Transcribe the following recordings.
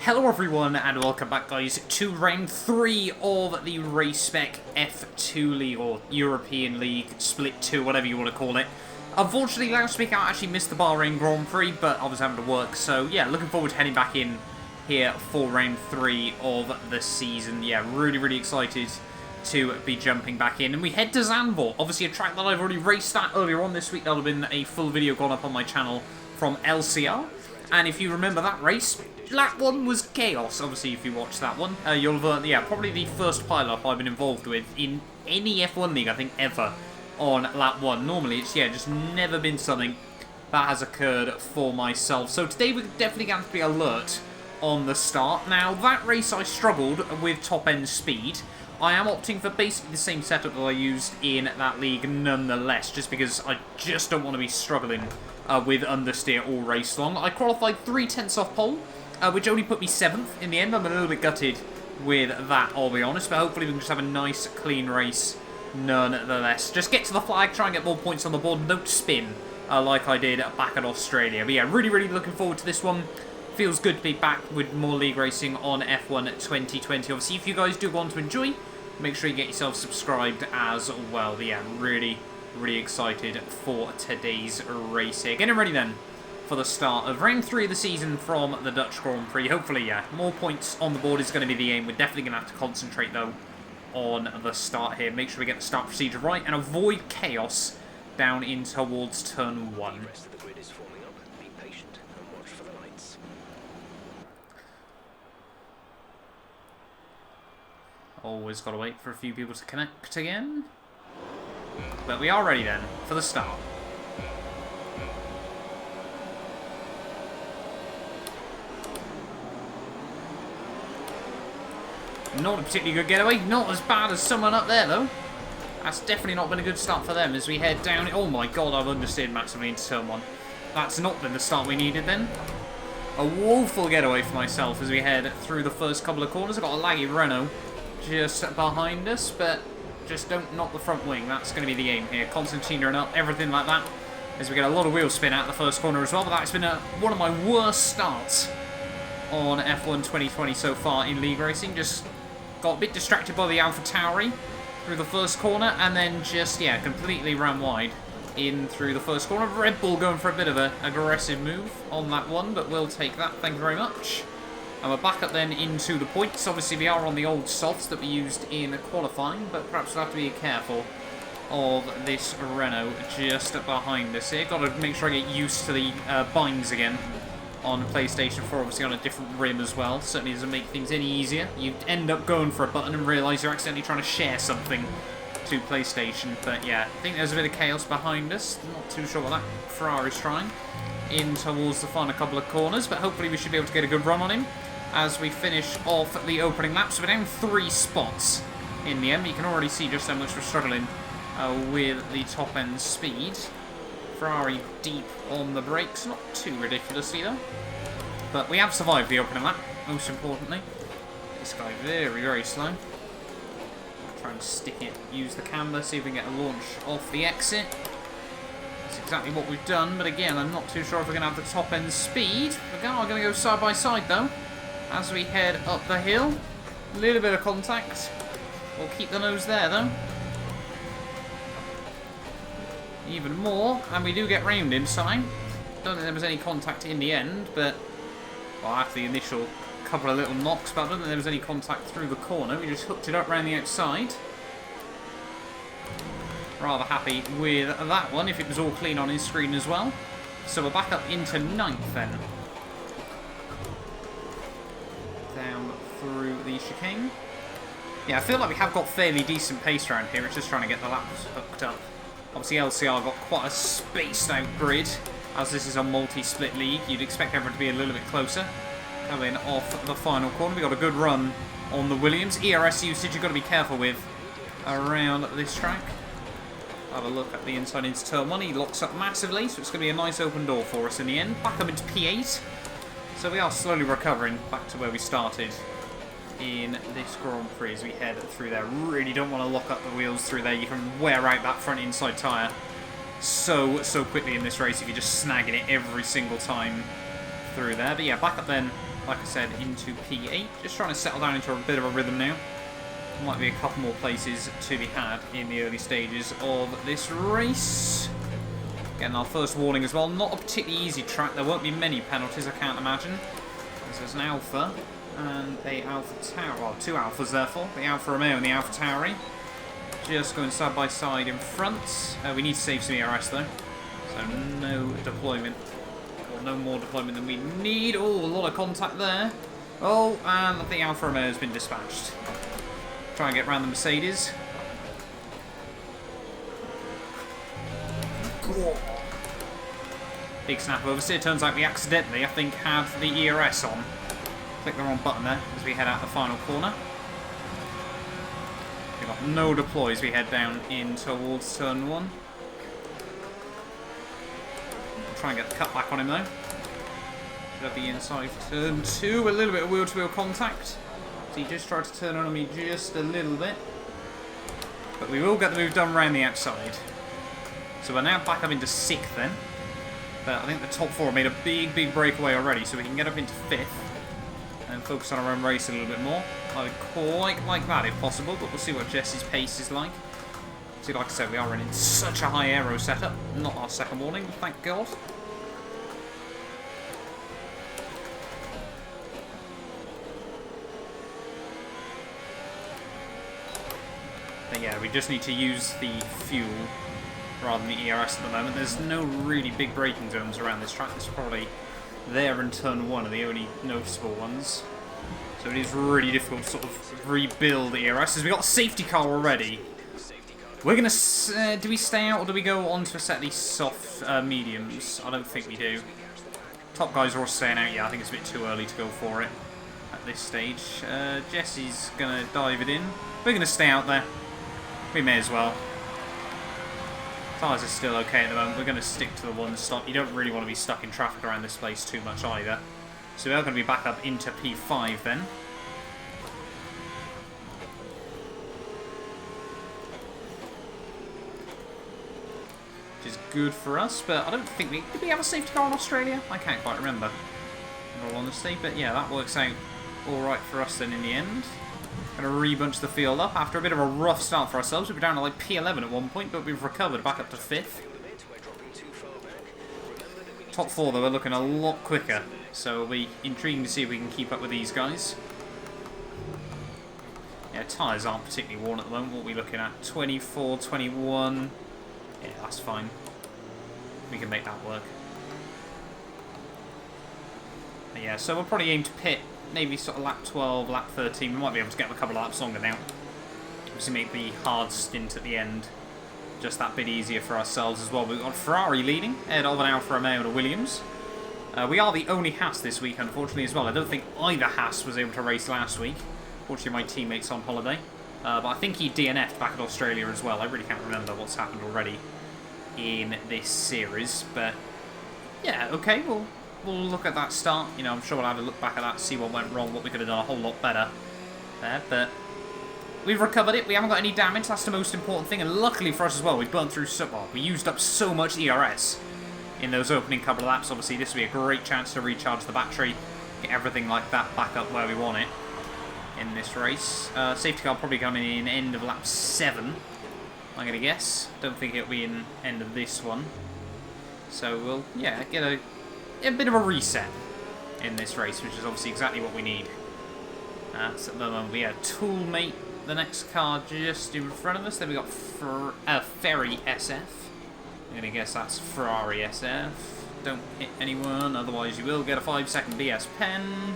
Hello everyone and welcome back guys to round 3 of the Racespec F2 League or European League Split 2, whatever you want to call it. Unfortunately, last week I actually missed the Bahrain Grand Prix, but I was having to work, so yeah, looking forward to heading back in here for round 3 of the season. Yeah, really excited to be jumping back in, and we head to ZANDVOORT, obviously a track that I've already raced at earlier on this week. That'll have been a full video gone up on my channel from LCR, and if you remember that race, lap 1 was chaos. Obviously, if you watched that one, you'll have, yeah, probably the first pile-up I've been involved with in any F1 league, I think, ever, on lap 1. Normally, it's, yeah, just never been something that has occurred for myself. So today, we're definitely going to be alert on the start. Now, that race, I struggled with top-end speed. I am opting for basically the same setup that I used in that league nonetheless, just because I just don't want to be struggling with understeer all race long. I qualified 3/10 off pole, which only put me 7th in the end. I'm a little bit gutted with that, I'll be honest, but hopefully we can just have a nice, clean race nonetheless. Just get to the flag, try and get more points on the board, and don't spin like I did back at Australia. But yeah, really looking forward to this one. Feels good to be back with more league racing on F1 2020. Obviously, if you guys do want to enjoy, make sure you get yourself subscribed as well. But yeah, really excited for today's race here. Getting ready then for the start of round 3 of the season from the Dutch Grand Prix. Hopefully, yeah, more points on the board is going to be the aim. We're definitely going to have to concentrate, though, on the start here. Make sure we get the start procedure right and avoid chaos down in towards turn 1. Always got to wait for a few people to connect again. But we are ready then for the start. Not a particularly good getaway. Not as bad as someone up there, though. That's definitely not been a good start for them as we head down. Oh my god, I've understeered massively into turn 1. That's not been the start we needed then. A woeful getaway for myself as we head through the first couple of corners. I've got a laggy Renault just behind us, but just don't knock the front wing. That's going to be the aim here. Constantine up, everything like that, as we get a lot of wheel spin out the first corner as well. But that's been one of my worst starts on F1 2020 so far in league racing. Just got a bit distracted by the AlphaTauri through the first corner, and then just, yeah, completely ran wide in through the first corner. Red Bull going for a bit of an aggressive move on that one, but we'll take that. Thank you very much. And we're back up then into the points. Obviously, we are on the old softs that we used in qualifying, but perhaps we'll have to be careful of this Renault just behind us here. Got to make sure I get used to the binds again on PlayStation 4, obviously on a different rim as well. Certainly doesn't make things any easier. You end up going for a button and realise you're accidentally trying to share something to PlayStation. But yeah, I think there's a bit of chaos behind us. Not too sure what that Ferrari's trying in towards the final couple of corners, but hopefully we should be able to get a good run on him as we finish off the opening lap. So we're down 3 spots in the end. You can already see just how much we're struggling with the top end speed. Ferrari deep on the brakes, not too ridiculously though. But we have survived the opening lap, most importantly. This guy very slow. I'll try and stick it, use the camber, see if we can get a launch off the exit. That's exactly what we've done, but again, I'm not too sure if we're going to have the top end speed. We are going to go side by side though, as we head up the hill. A little bit of contact. We'll keep the nose there though. Even more, and we do get round inside. Don't think there was any contact in the end, but well, after the initial couple of little knocks, but I don't think there was any contact through the corner. We just hooked it up around the outside. Rather happy with that one, if it was all clean on his screen as well. So we're back up into 9th then. Down through the chicane. Yeah, I feel like we have got fairly decent pace around here. It's just trying to get the laps hooked up. Obviously, LCR got quite a spaced-out grid, as this is a multi-split league. You'd expect everyone to be a little bit closer. Coming off the final corner, we got a good run on the Williams. ERS usage you've got to be careful with around this track. Have a look at the inside into turn 1. He locks up massively, so it's going to be a nice open door for us in the end. Back up into P8. So we are slowly recovering back to where we started in this Grand Prix as we head through there. Really don't want to lock up the wheels through there. You can wear out that front inside tyre so quickly in this race if you're just snagging it every single time through there. But yeah, back up then like I said, into P8. Just trying to settle down into a bit of a rhythm now. Might be a couple more places to be had in the early stages of this race. Getting our first warning as well. Not a particularly easy track. There won't be many penalties, I can't imagine. There's an Alpha and a Alpha Tauri. Well, two Alphas, therefore. The Alfa Romeo and the Alpha Tauri. Just going side by side in front. We need to save some ERS, though. So no deployment. Or no more deployment than we need. Oh, a lot of contact there. Oh, and the Alfa Romeo has been dispatched. Try and get around the Mercedes. Big snap oversteer. Turns out we accidentally, I think, had the ERS on. Click the wrong button there as we head out the final corner. We've got no deploy as we head down in towards turn 1. We'll try and get the cut back on him though. Should have the inside turn 2. A little bit of wheel-to-wheel contact. So he just tried to turn on me just a little bit. But we will get the move done around the outside. So we're now back up into 6th then. But I think the top 4 made a big breakaway already, so we can get up into 5th. And focus on our own race a little bit more. I would quite like that if possible, but we'll see what Jesse's pace is like. See, like I said, we are running such a high aero setup. Not our second warning, thank God. But yeah, we just need to use the fuel rather than the ERS at the moment. There's no really big braking zones around this track. It's probably there in turn 1 are the only noticeable ones. So it is really difficult to sort of rebuild the ERS. As we got a safety car already. We're going to... do we stay out or do we go on to a set of these soft mediums? I don't think we do. Top guys are all staying out. Yeah, I think it's a bit too early to go for it at this stage. Jesse's going to dive it in. We're going to stay out there. We may as well. Tyres are still okay at the moment. We're going to stick to the one stop. You don't really want to be stuck in traffic around this place too much either. So we are going to be back up into P5 then. Which is good for us, but I don't think we... Did we have a safety car in Australia? I can't quite remember, in all honesty. But yeah, that works out alright for us then in the end. Going to rebunch the field up after a bit of a rough start for ourselves. We were down to like P11 at one point, but we've recovered back up to 5th. Top 4 though are looking a lot quicker, so it'll be intriguing to see if we can keep up with these guys. Yeah, tyres aren't particularly worn at the moment. What are we looking at? 24, 21. Yeah, that's fine. We can make that work. But yeah, so we'll probably aim to pit maybe sort of lap 12, lap 13. We might be able to get a couple of laps longer now. Obviously make the hard stint at the end just that bit easier for ourselves as well. We've got Ferrari leading, ahead of an Alfa Romeo and a Williams. We are the only Haas this week, unfortunately, as well. I don't think either Haas was able to race last week. Fortunately, my teammate's on holiday. But I think he DNF'd back at Australia as well. I really can't remember what's happened already in this series. But, yeah, okay, we'll look at that start. You know, I'm sure we'll have a look back at that, see what went wrong, what we could have done a whole lot better there. But we've recovered it. We haven't got any damage. That's the most important thing. And luckily for us as well, we've burnt through we used up so much ERS in those opening couple of laps. Obviously, this will be a great chance to recharge the battery, get everything like that back up where we want it in this race. Safety car probably coming in end of lap 7, I'm going to guess. Don't think it'll be in end of this one. So we'll, yeah, get a bit of a reset in this race, which is obviously exactly what we need. So at the moment, we have Toolmate, the next car just in front of us. Then we got Ferry SF. I'm going to guess that's Ferrari SF. Don't hit anyone, otherwise you will get a 5-second BS pen.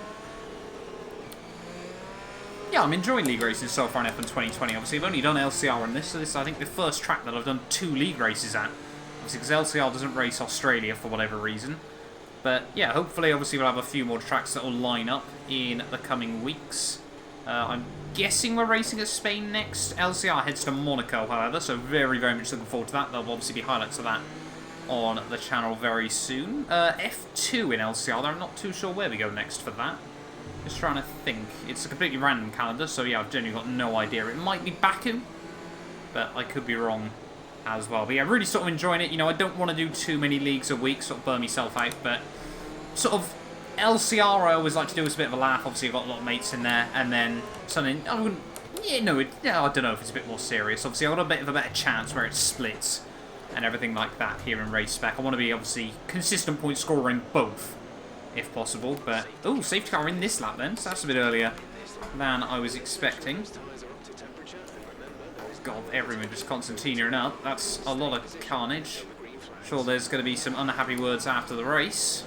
Yeah, I'm enjoying league racing so far in F1 2020. Obviously, I've only done LCR on this, so this is, I think, the first track that I've done 2 league races at. Obviously, because LCR doesn't race Australia for whatever reason. But, yeah, hopefully, obviously, we'll have a few more tracks that will line up in the coming weeks. I'm guessing we're racing at Spain next. LCR heads to Monaco, however, so very much looking forward to that. There'll obviously be highlights of that on the channel very soon. F2 in LCR, I'm not too sure where we go next for that. Just trying to think. It's a completely random calendar, so yeah, I've genuinely got no idea. It might be Baku, but I could be wrong as well. But yeah, really sort of enjoying it. You know, I don't want to do too many leagues a week, sort of burn myself out, but sort of LCR I always like to do as a bit of a laugh. Obviously, I've got a lot of mates in there. And then something, I wouldn't, yeah, no, I don't know if it's a bit more serious. Obviously, I've got a bit of a better chance where it splits and everything like that here in Racespec. I want to be, obviously, consistent point scorer in both, if possible. But, oh, safety car in this lap then. So that's a bit earlier than I was expecting. God, everyone just Constantining up. That's a lot of carnage. Sure, there's going to be some unhappy words after the race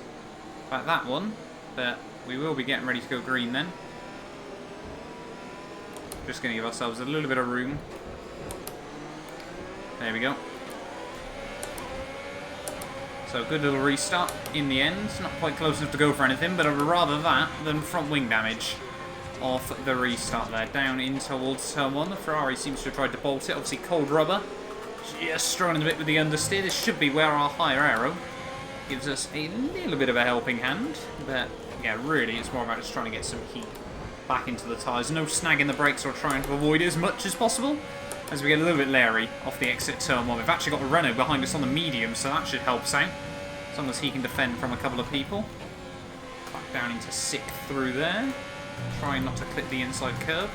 about that one, but we will be getting ready to go green then. Just going to give ourselves a little bit of room. There we go. So good little restart in the end. Not quite close enough to go for anything, but I'd rather that than front wing damage off the restart there. Down in towards turn 1. The Ferrari seems to have tried to bolt it. Obviously cold rubber. Just struggling a bit with the understeer. This should be where our higher aero gives us a little bit of a helping hand. But yeah, really it's more about just trying to get some heat back into the tyres. No snagging the brakes or trying to avoid it as much as possible as we get a little bit leery off the exit turn 1. We've actually got a Renault behind us on the medium, so that should help us out. As long as he can defend from a couple of people. Back down into 6th through there. Trying not to clip the inside curve.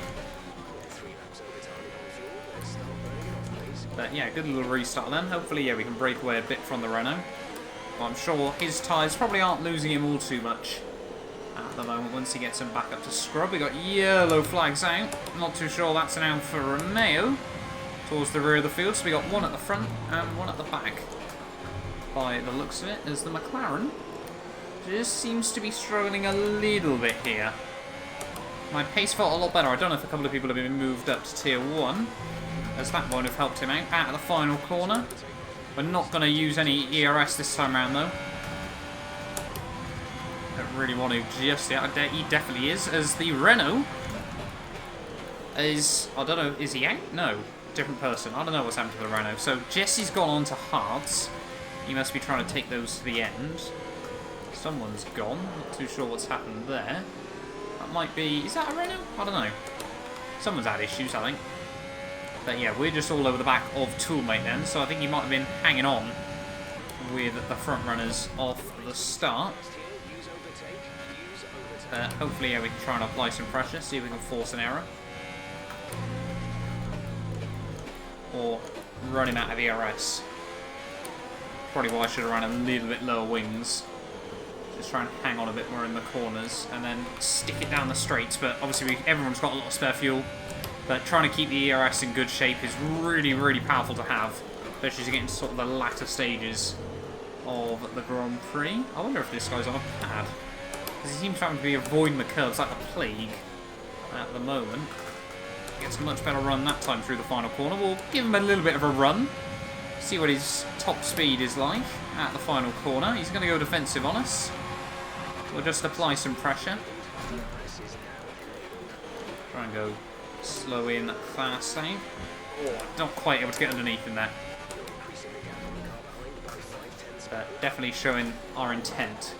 But yeah, good little restart then. Hopefully, yeah, we can break away a bit from the Renault. Well, I'm sure his tyres probably aren't losing him all too much at the moment. Once he gets him back up to scrub, we got yellow flags out. Not too sure that's now for Renault towards the rear of the field. So we got one at the front and one at the back. By the looks of it, as the McLaren just seems to be struggling a little bit here. My pace felt a lot better. I don't know if a couple of people have been moved up to tier 1, as that won't have helped him out of the final corner. We're not going to use any ERS this time around though. Don't really want to just yet. He definitely is, as the Renault is, I don't know, is he out? No, different person. I don't know what's happened to the Renault. So Jesse's gone on to Hearts. He must be trying to take those to the end. Someone's gone. Not too sure what's happened there. That might be, is that a Renault? I don't know. Someone's had issues, I think. But yeah, we're just all over the back of Toolmate then, so I think he might have been hanging on with the front runners off the start. Hopefully, yeah, we can try and apply some pressure, see if we can force an error. Or run him out of the ERS. Probably why I should have run a little bit lower wings. Just try and hang on a bit more in the corners and then stick it down the straights. But obviously, everyone's got a lot of spare fuel. But trying to keep the ERS in good shape is really, really powerful to have. Especially as you get into sort of the latter stages of the Grand Prix. I wonder if this guy's on a pad. Because he seems to be avoiding the curves like the plague at the moment. Gets a much better run that time through the final corner. We'll give him a little bit of a run. See what his top speed is like at the final corner. He's going to go defensive on us. We'll just apply some pressure. Try and go slow in, fast out. Oh, not quite able to get underneath in there. But definitely showing our intent.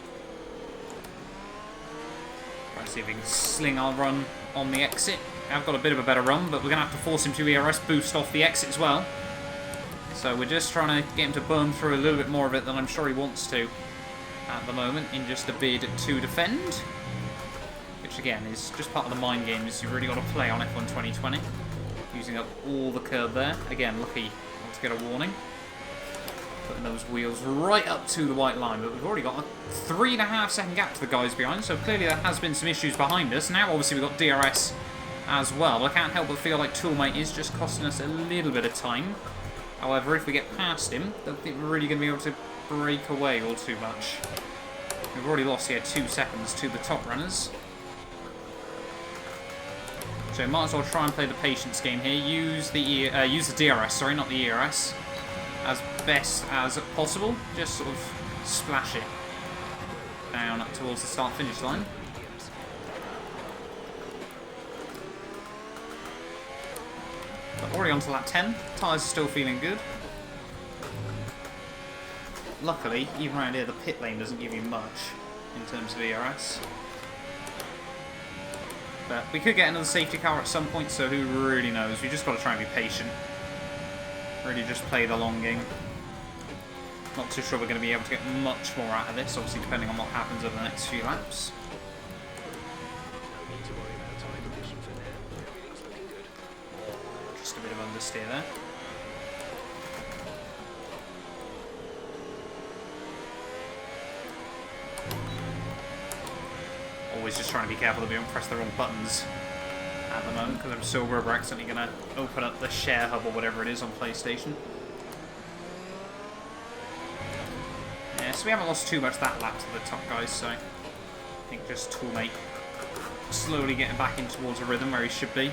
Try to see if we can sling our run on the exit. I've got a bit of a better run, but we're going to have to force him to ERS boost off the exit as well. So we're just trying to get him to burn through a little bit more of it than I'm sure he wants to at the moment in just a bid to defend. Which again is just part of the mind games you've really got to play on F1 2020. Using up all the curb there. Again, lucky not to get a warning. Putting those wheels right up to the white line, but we've already got a 3.5 second gap to the guys behind, so clearly there has been some issues behind us. Now obviously we've got DRS as well. I can't help but feel like Toolmate is just costing us a little bit of time. However, if we get past him, I don't think we're really going to be able to break away all too much. We've already lost here 2 seconds to the top runners. So might as well try and play the patience game here. Use the DRS, sorry, not the ERS, as best as possible. Just sort of splash it down up towards the start-finish line. But already on to lap 10. Tyres are still feeling good. Luckily, even around here, the pit lane doesn't give you much in terms of ERS. But we could get another safety car at some point, so who really knows? We just got to try and be patient. Really just play the long game. Not too sure we're going to be able to get much more out of this, obviously depending on what happens over the next few laps. Just a bit of understeer there. Always just trying to be careful that we don't press the wrong buttons at the moment, because I'm so worried we're accidentally going to open up the share hub or whatever it is on PlayStation. Yeah, so we haven't lost too much that lap to the top guys, so I think just Toolmate slowly getting back in towards a rhythm where he should be.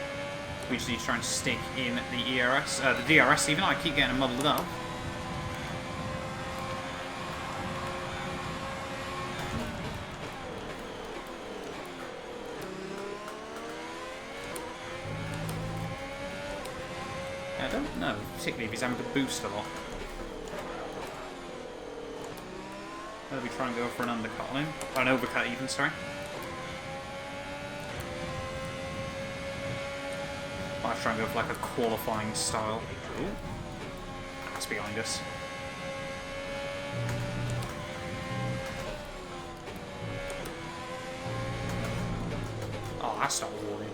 We just need to try and stick in the ERS, the DRS even. I keep getting muddled up. I don't know, particularly if he's having to boost a lot. Whether we try and go for an undercut on him. Or an overcut even, sorry. Might try and go for like a qualifying style. Ooh. That's behind us. Oh, that's not a warning.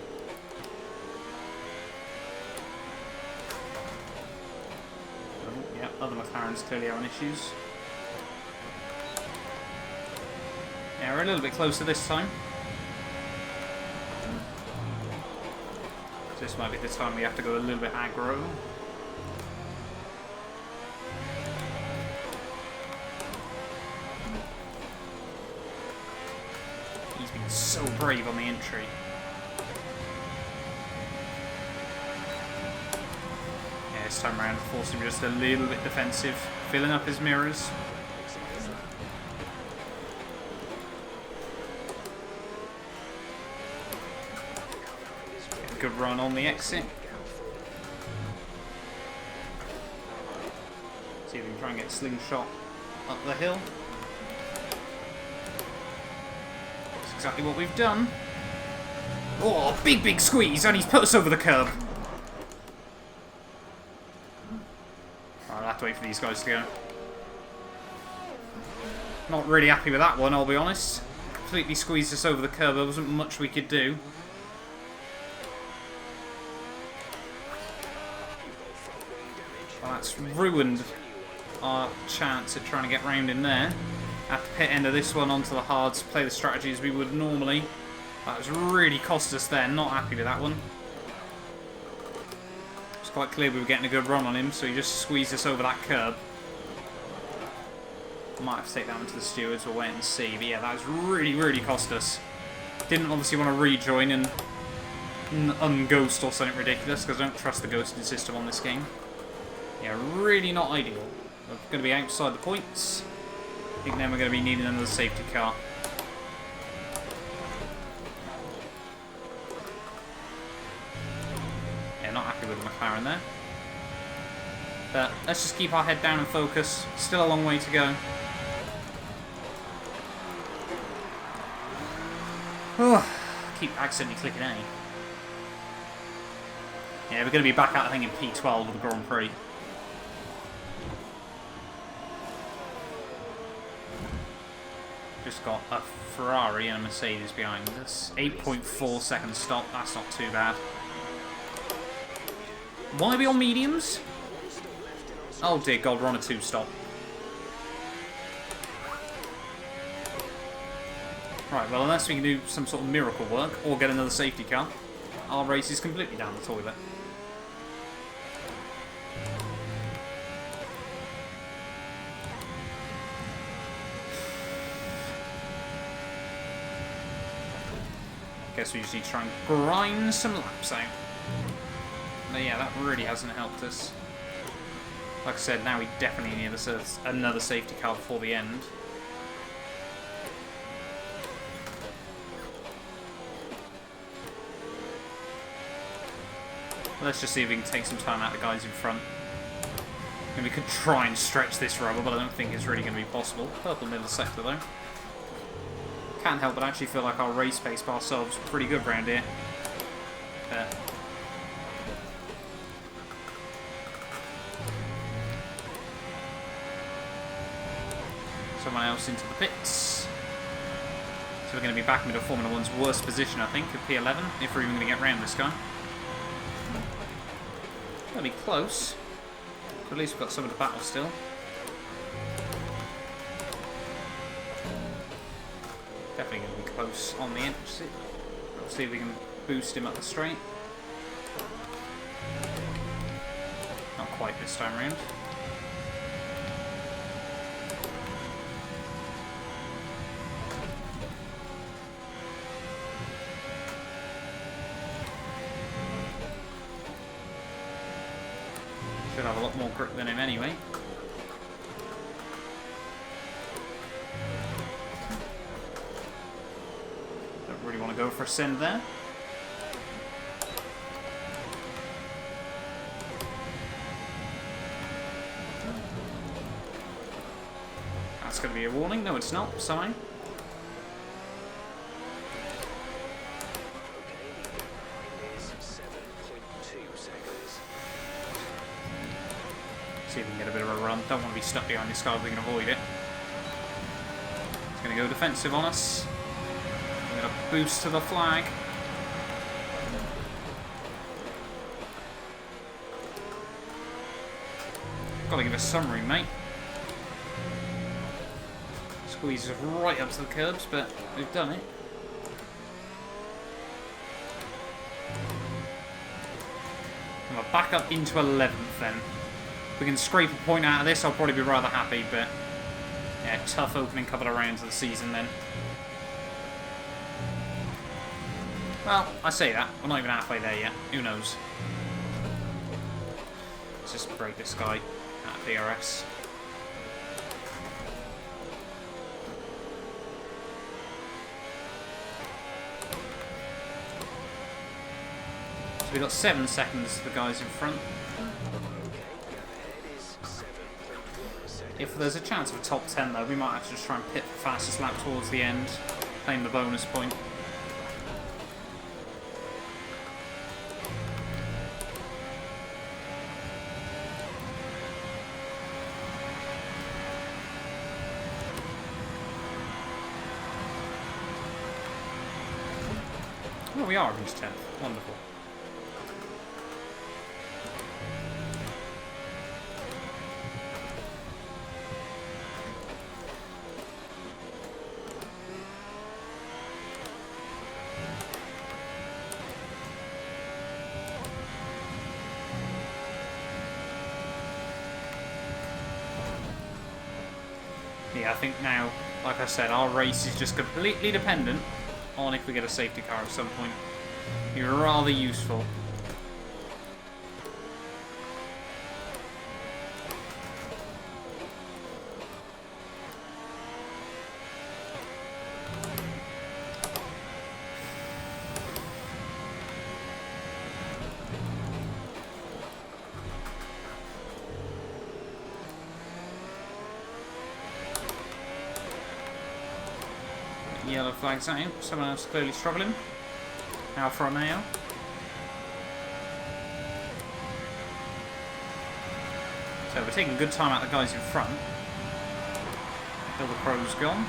Oh, yeah, other McLarens clearly having issues. Yeah, we're a little bit closer this time. So this might be the time we have to go a little bit aggro. He's been so brave on the entry. Yeah, this time around forced him just a little bit defensive, filling up his mirrors. Good run on the exit. See if we can try and get slingshot up the hill. That's exactly what we've done. Oh, big squeeze, and he's put us over the curb. I'll have to wait for these guys to go. Not really happy with that one, I'll be honest. Completely squeezed us over the curb. There wasn't much we could do. Well, that's ruined our chance at trying to get round in there. At the pit end of this one, onto the hards, play the strategies we would normally. That was really cost us there. Not happy with that one. It's quite clear we were getting a good run on him, so he just squeezed us over that curb. Might have to take that one to the stewards. We'll wait and see. But yeah, that was really cost us. Didn't obviously want to rejoin and unghost or something ridiculous, because I don't trust the ghosting system on this game. Yeah, really not ideal. We're going to be outside the points. I think then we're going to be needing another safety car. Yeah, not happy with the McLaren there. But let's just keep our head down and focus. Still a long way to go. Oh, keep accidentally clicking A. Yeah, we're going to be back out, I think, in P12 of the Grand Prix. Just got a Ferrari and a Mercedes behind us. 8.4 second stop, that's not too bad. Why are we on mediums? Oh dear God, we're on a 2-stop. Right, well, unless we can do some sort of miracle work or get another safety car, our race is completely down the toilet. Guess we just need to try and grind some laps out. But yeah, that really hasn't helped us. Like I said, now we definitely need another safety car before the end. Let's just see if we can take some time out of the guys in front. And we could try and stretch this rubber, but I don't think it's really going to be possible. Purple middle sector though. Can't help but actually feel like our race pace by ourselves is pretty good around here. someone else into the pits. So we're going to be back into Formula 1's worst position, I think, at P11, if we're even going to get round this guy. That'll be close. But at least we've got some of the battle still. Definitely going to be close on the exit. Let's see if we can boost him up the straight. Not quite this time round. Should have a lot more grip than him anyway. Don't really want to go for a send there. That's going to be a warning. No, it's not. Sorry. See if we can get a bit of a run. Don't want to be stuck behind this guy if we can avoid it. He's going to go defensive on us. I'm going to boost to the flag. Got to give us some room, mate. Squeezes right up to the curbs, but we've done it. And we're back up into 11th then. If we can scrape a point out of this, I'll probably be rather happy, but yeah, tough opening couple of rounds of the season then. Well, I say that. We're not even halfway there yet. Who knows? Let's just break this guy out of DRS. So we've got 7 seconds to the guys in front. If there's a chance of a top 10 though, we might have to just try and pit the fastest lap towards the end, claim the bonus point. Oh, we are into 10th. Wonderful. Yeah, I think now, like I said, our race is just completely dependent on if we get a safety car at some point. Be rather useful. Yellow flags at him. Someone else clearly struggling. Alfa Romeo. So we're taking good time out of the guys in front. Till the crow's gone.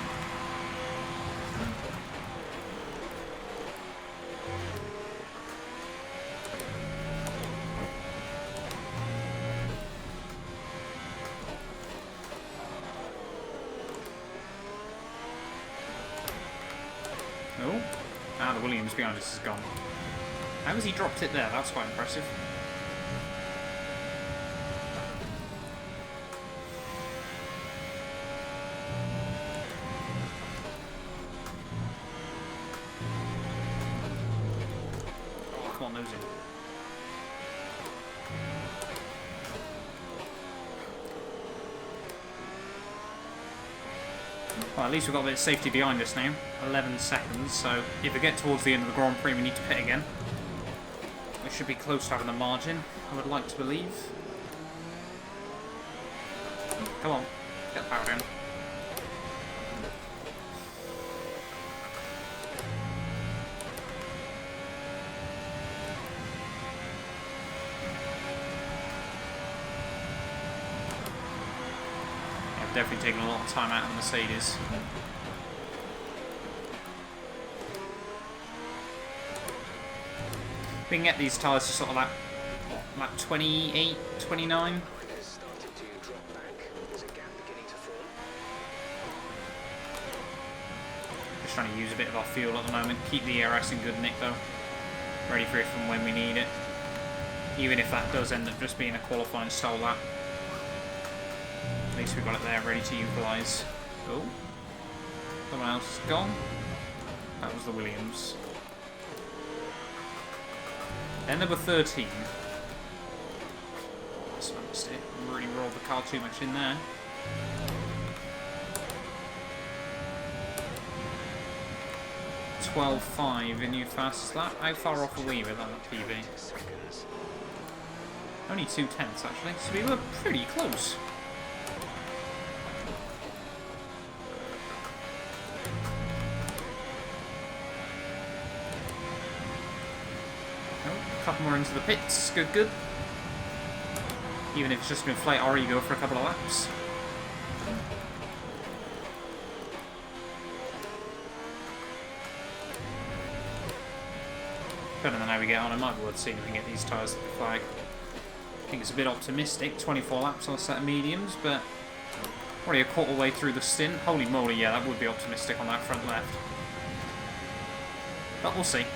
Oh, ah, the Williams behind us is gone. How has he dropped it there? That's quite impressive. Oh, come on, nose in. Well, at least we've got a bit of safety behind us now. 11 seconds, so if we get towards the end of the Grand Prix, we need to pit again. We should be close to having a margin, I would like to believe. Come on, get the power down. definitely taken a lot of time out of the Mercedes. We can get these tyres to sort of lap 28, 29. Just trying to use a bit of our fuel at the moment. Keep the IRacing in good nick though. Ready for it from when we need it. Even if that does end up just being a qualifying stall lap. At least we've got it there ready to utilise. Oh. Someone else is gone. That was the Williams. And number 13. That's a mistake. Really rolled the car too much in there. .12.5 in your fastest lap. How far off are we with that PB? Only 2/10 actually, so we were pretty close. A couple more into the pits, good, good. Even if it's just going to inflate our ego for a couple of laps. Depending on how we get on, it might be worth seeing if we can get these tyres at the flag. I think it's a bit optimistic, 24 laps on a set of mediums, but already a quarter way through the stint. Holy moly, yeah, that would be optimistic on that front left. But we'll see.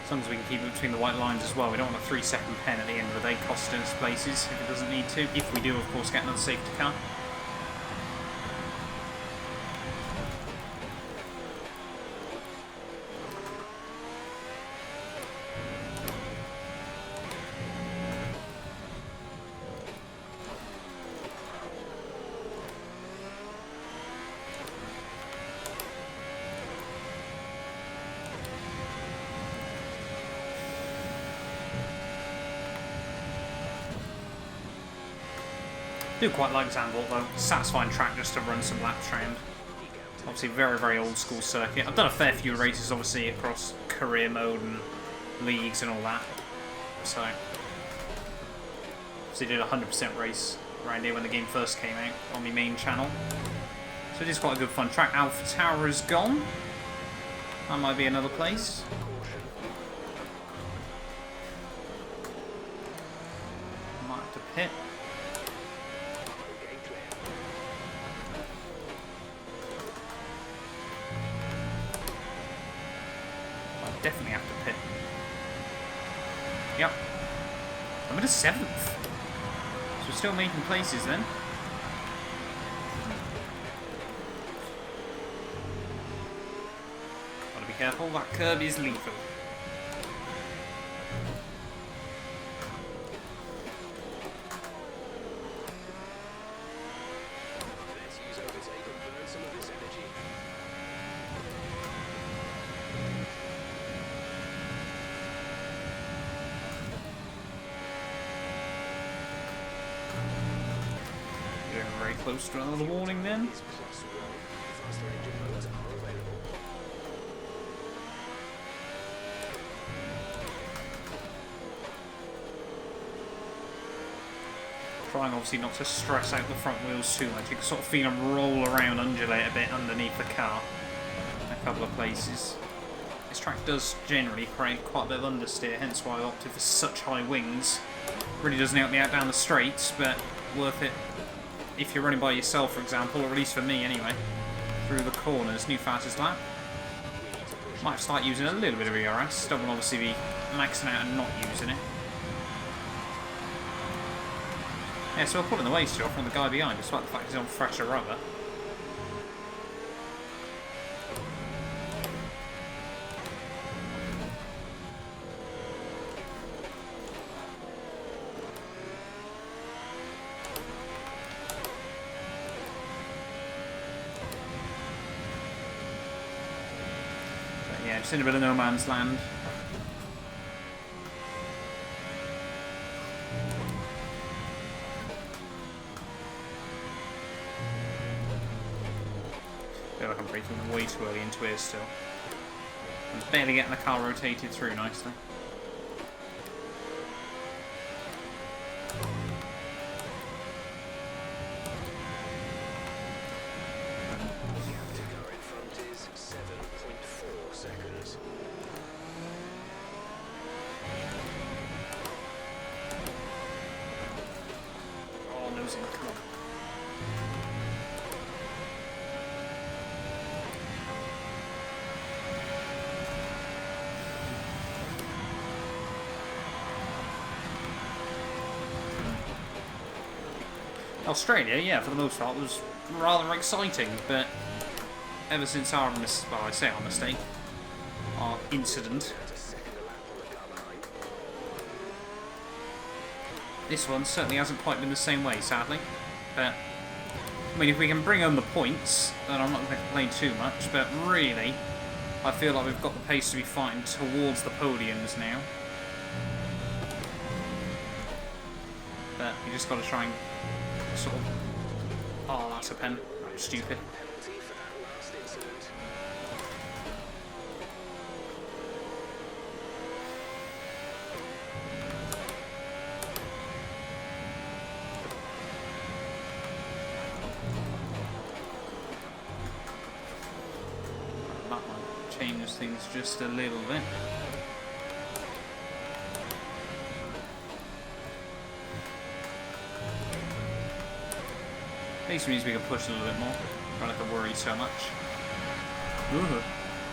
As long as we can keep it between the white lines as well. We don't want a 3-second pen at the end of the day costing us places if it doesn't need to. If we do, of course, get another safety car. I do quite like ZANDVOORT though. Satisfying track just to run some laps around. Obviously very, very old school circuit. I've done a fair few races obviously across career mode and leagues and all that. So obviously did a 100% race around here when the game first came out on my main channel. So it is quite a good fun track. Alpha Tower is gone. That might be another place. Might have to pit. Definitely have to pit. Yep. I'm at a 7th. So we're still making places then. Gotta be careful, that curb is lethal. Close to another warning then. Trying obviously not to stress out the front wheels too much. You can sort of feel them roll around, undulate a bit underneath the car in a couple of places. This track does generally create quite a bit of understeer, hence why I opted for such high wings. Really doesn't help me out down the straights, but worth it if you're running by yourself, for example, or at least for me anyway, through the corners. New fastest lap. Might start using a little bit of ERS. Don't want to obviously be maxing out and not using it. Yeah, so we're pulling the waste off from the guy behind, despite the fact he's on fresher rubber. It's in a bit of no man's land. I feel like I'm breaking way too early into here still. I'm barely getting the car rotated through nicely. Australia, yeah, for the most part, was rather exciting, but ever since our mistake, our incident, this one certainly hasn't quite been the same way, sadly. But I mean, if we can bring home the points, then I'm not going to complain too much. But really, I feel like we've got the pace to be fighting towards the podiums now. But you just got to try and sort of... Oh, that's a pen. That was stupid. That might change things just a little bit. At least means we can push a little bit more. Don't have to worry so much. Ooh.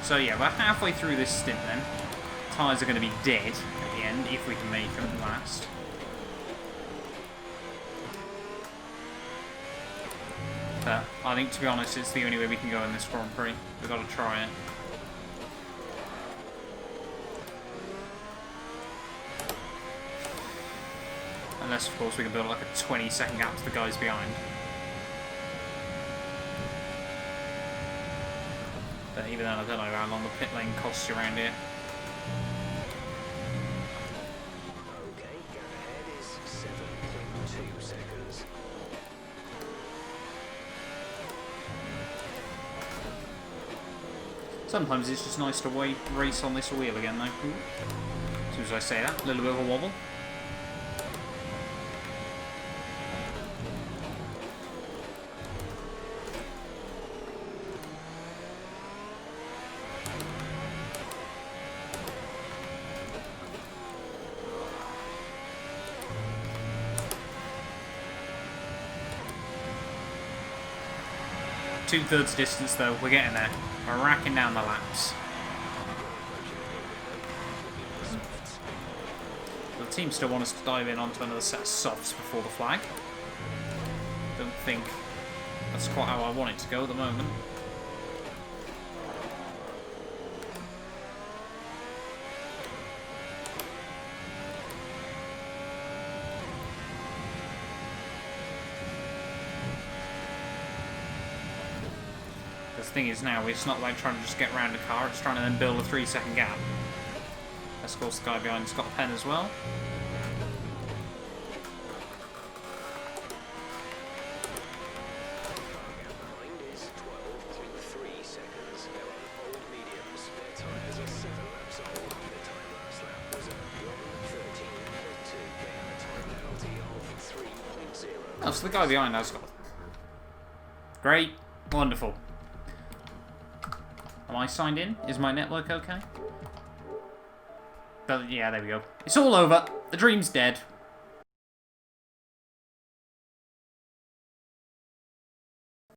So yeah, we're halfway through this stint then. Tyres are going to be dead at the end, if we can make them last. But I think, to be honest, it's the only way we can go in this Grand Prix. We've got to try it. Unless, of course, we can build like a 20-second gap to the guys behind. But even then, I don't know how long the pit lane costs you around here. Okay, gap ahead is 7.2 seconds. Sometimes it's just nice to race on this wheel again, though. As soon as I say that, a little bit of a wobble. Two-thirds distance though, we're getting there. We're racking down the laps. The team still want us to dive in onto another set of softs before the flag. Don't think that's quite how I want it to go at the moment. The thing is now, it's not like trying to just get around a car, it's trying to then build a 3-second gap. Of course, the guy behind's got a pen as well. Behind is 12.3 seconds. They're on old mediums. Their tyres are 7 laps old. Their time last lap was at 1:13.2. They have a time penalty of 3.0. Oh, so the guy behind has got... Great. Wonderful. Am I signed in? Is my network okay? But yeah, there we go. It's all over. The dream's dead.